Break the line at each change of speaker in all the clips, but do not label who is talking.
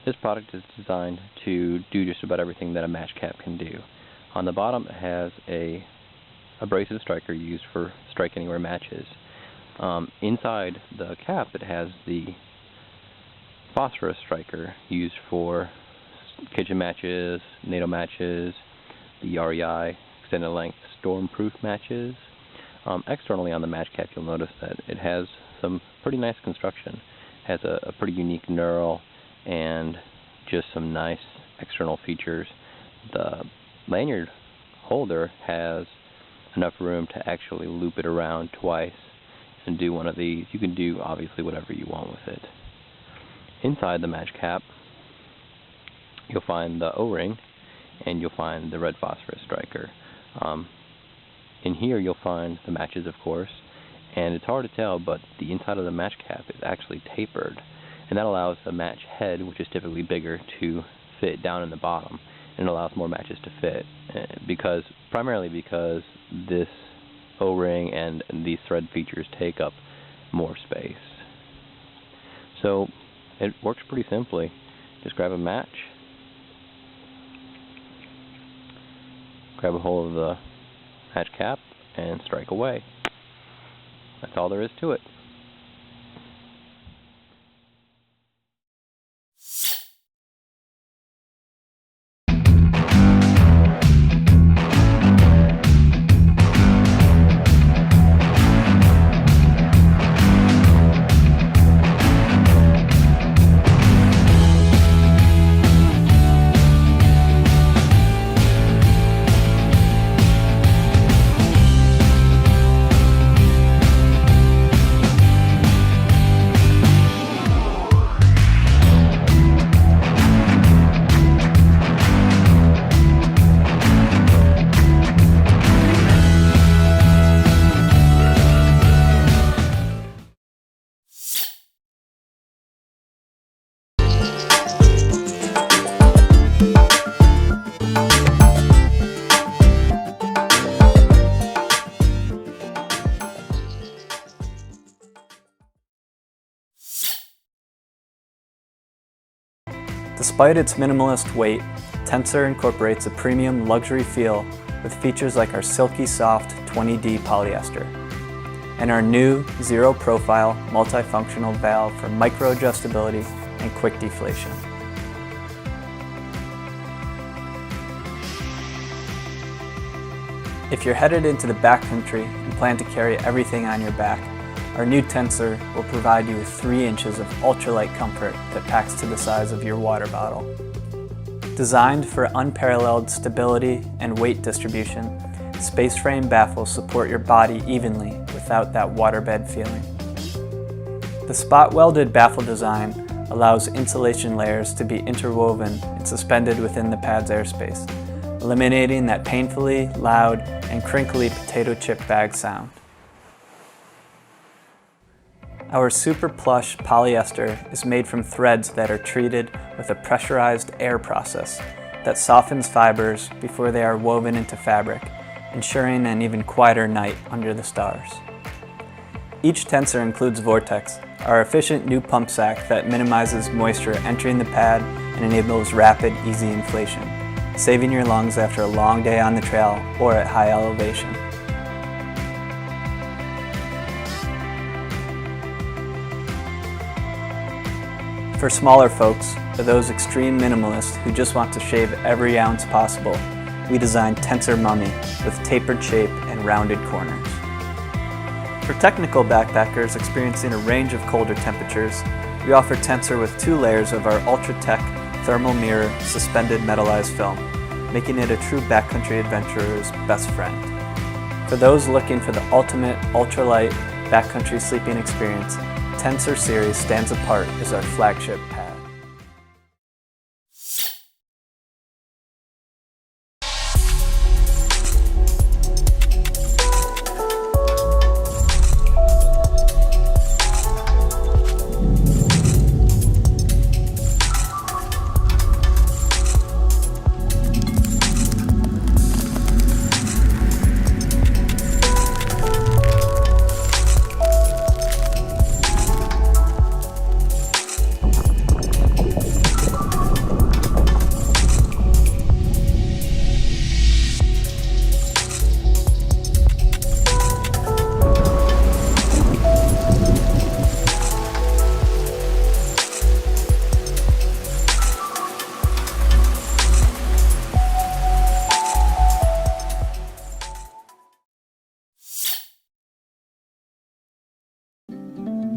This product is designed to do just about everything that a match cap can do. On the bottom it has a abrasive striker used for strike anywhere matches. Inside the cap it has the phosphorus striker used for kitchen matches, NATO matches, the REI extended length storm-proof matches. Externally on the match cap you'll notice that it has some pretty nice construction. It has a pretty unique knurl and just some nice external features. The lanyard holder has enough room to actually loop it around twice and do one of these. You can do obviously whatever you want with it. Inside the match cap you'll find the O-ring and you'll find the red phosphorus striker. In here you'll find the matches, of course, and it's hard to tell, but the inside of the match cap is actually tapered, and that allows the match head, which is typically bigger, to fit down in the bottom, and it allows more matches to fit, primarily because this O-ring and these thread features take up more space. So it works pretty simply. Just grab a match, grab a hold of the match cap, and strike away. That's all there is to it.
Despite its minimalist weight, Tensor incorporates a premium luxury feel with features like our silky soft 20D polyester and our new zero profile multifunctional valve for micro adjustability and quick deflation. If you're headed into the backcountry and plan to carry everything on your back, our new Tensor will provide you with 3 inches of ultralight comfort that packs to the size of your water bottle. Designed for unparalleled stability and weight distribution, space frame baffles support your body evenly without that waterbed feeling. The spot-welded baffle design allows insulation layers to be interwoven and suspended within the pad's airspace, eliminating that painfully loud and crinkly potato chip bag sound. Our super plush polyester is made from threads that are treated with a pressurized air process that softens fibers before they are woven into fabric, ensuring an even quieter night under the stars. Each Tensor includes Vortex, our efficient new pump sack that minimizes moisture entering the pad and enables rapid, easy inflation, saving your lungs after a long day on the trail or at high elevation. For smaller folks, or those extreme minimalists who just want to shave every ounce possible, we designed Tensor Mummy with tapered shape and rounded corners. For technical backpackers experiencing a range of colder temperatures, we offer Tensor with 2 layers of our Ultra-Tech thermal mirror suspended metallized film, making it a true backcountry adventurer's best friend. For those looking for the ultimate ultralight backcountry sleeping experience, Tensor series stands apart as our flagship pad.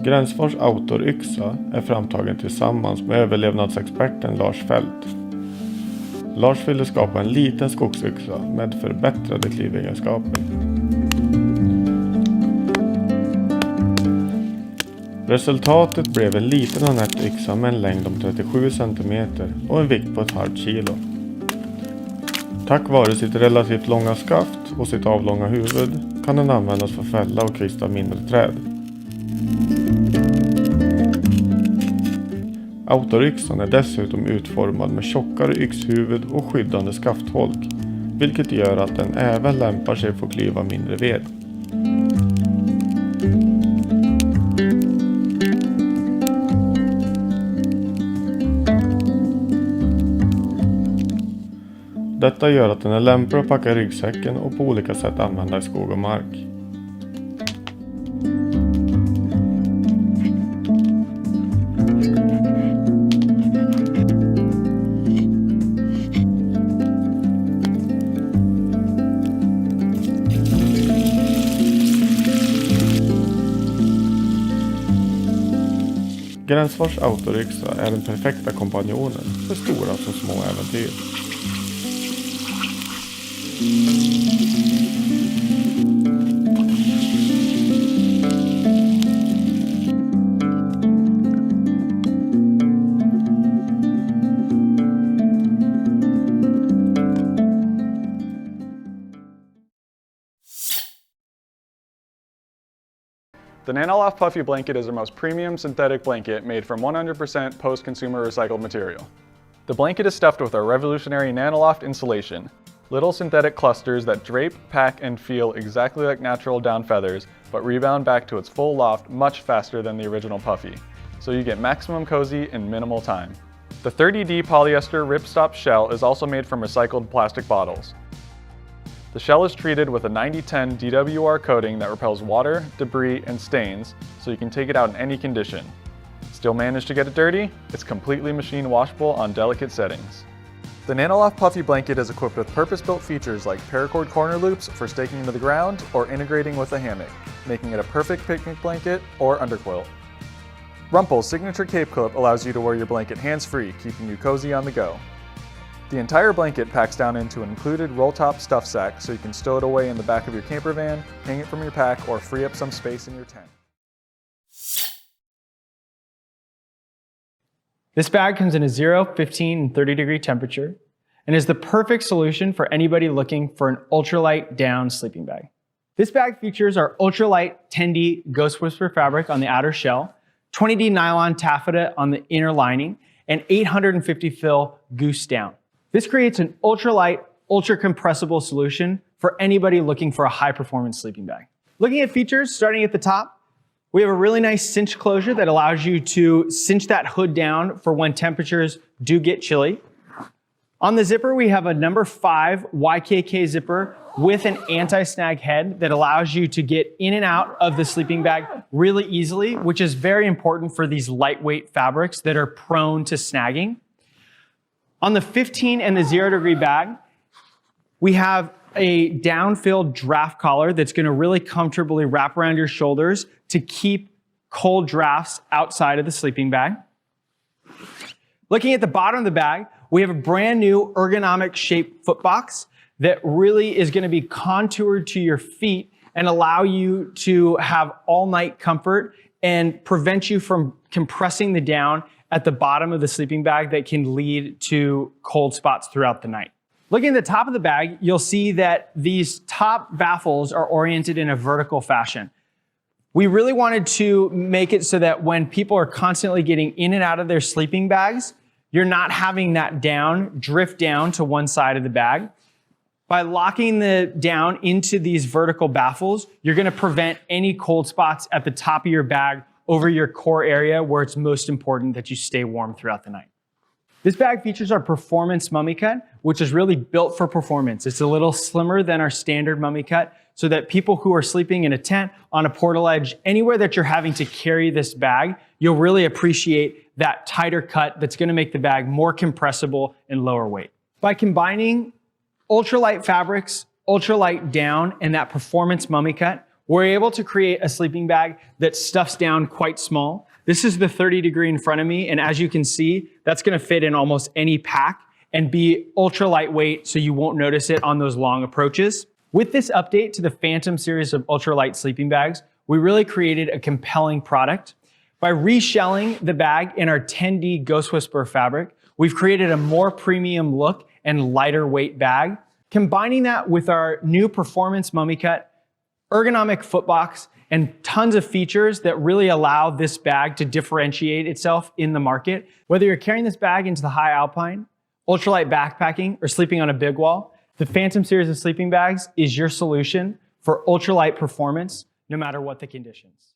Gränsfors Outdoor-yxa är framtagen tillsammans med överlevnadsexperten Lars Fält. Lars ville skapa en liten skogsyxa med förbättrade klivegenskaper. Resultatet blev en liten och nätt yxa med en längd om 37 cm och en vikt på ett halvt kilo. Tack vare sitt relativt långa skaft och sitt avlånga huvud kan den användas för att fälla och kvista mindre träd. Outdoor-yxan är dessutom utformad med tjockare yxhuvud och skyddande skaftholk, vilket gör att den även lämpar sig för att klyva mindre ved. Detta gör att den är lämplig att packa i ryggsäcken och på olika sätt använda i skog och mark. Gränsfors Outdoor-yxa är den perfekta kompanjonen för stora som små äventyr.
The Nanoloft Puffy Blanket is our most premium synthetic blanket made from 100% post-consumer recycled material. The blanket is stuffed with our revolutionary Nanoloft insulation, little synthetic clusters that drape, pack, and feel exactly like natural down feathers, but rebound back to its full loft much faster than the original Puffy, so you get maximum cozy in minimal time. The 30D polyester ripstop shell is also made from recycled plastic bottles. The shell is treated with a 9010 DWR coating that repels water, debris, and stains, so you can take it out in any condition. Still manage to get it dirty? It's completely machine washable on delicate settings. The Nanoloft Puffy Blanket is equipped with purpose-built features like paracord corner loops for staking into the ground or integrating with a hammock, making it a perfect picnic blanket or underquilt. Rumpel's signature cape clip allows you to wear your blanket hands-free, keeping you cozy on the go. The entire blanket packs down into an included roll-top stuff sack so you can stow it away in the back of your camper van, hang it from your pack, or free up some space in your tent.
This bag comes in a 0, 15, and 30 degree temperature and is the perfect solution for anybody looking for an ultralight down sleeping bag. This bag features our ultralight 10D Ghost Whisper fabric on the outer shell, 20D nylon taffeta on the inner lining, and 850 fill goose down. This creates an ultralight, ultra compressible solution for anybody looking for a high performance sleeping bag. Looking at features, starting at the top, we have a really nice cinch closure that allows you to cinch that hood down for when temperatures do get chilly. On the zipper, we have a number 5 YKK zipper with an anti-snag head that allows you to get in and out of the sleeping bag really easily, which is very important for these lightweight fabrics that are prone to snagging. On the 15 and the 0 degree bag, we have a down-filled draft collar that's going to really comfortably wrap around your shoulders to keep cold drafts outside of the sleeping bag. Looking at the bottom of the bag, we have a brand new ergonomic shaped foot box that really is going to be contoured to your feet and allow you to have all-night comfort and prevent you from compressing the down at the bottom of the sleeping bag that can lead to cold spots throughout the night. Looking at the top of the bag, you'll see that these top baffles are oriented in a vertical fashion. We really wanted to make it so that when people are constantly getting in and out of their sleeping bags, you're not having that down drift down to one side of the bag. By locking the down into these vertical baffles, you're going to prevent any cold spots at the top of your bag over your core area where it's most important that you stay warm throughout the night. This bag features our Performance Mummy Cut, which is really built for performance. It's a little slimmer than our standard Mummy Cut so that people who are sleeping in a tent, on a portal edge, anywhere that you're having to carry this bag, you'll really appreciate that tighter cut that's going to make the bag more compressible and lower weight. By combining ultralight fabrics, ultralight down, and that Performance Mummy Cut, we're able to create a sleeping bag that stuffs down quite small. This is the 30 degree in front of me, and as you can see, that's gonna fit in almost any pack and be ultra lightweight so you won't notice it on those long approaches. With this update to the Phantom series of ultralight sleeping bags, we really created a compelling product. By reshelling the bag in our 10D Ghost Whisperer fabric, we've created a more premium look and lighter weight bag. Combining that with our new Performance Mummy Cut, ergonomic footbox, and tons of features that really allow this bag to differentiate itself in the market. Whether you're carrying this bag into the high alpine, ultralight backpacking, or sleeping on a big wall, the Phantom series of sleeping bags is your solution for ultralight performance, no matter what the conditions.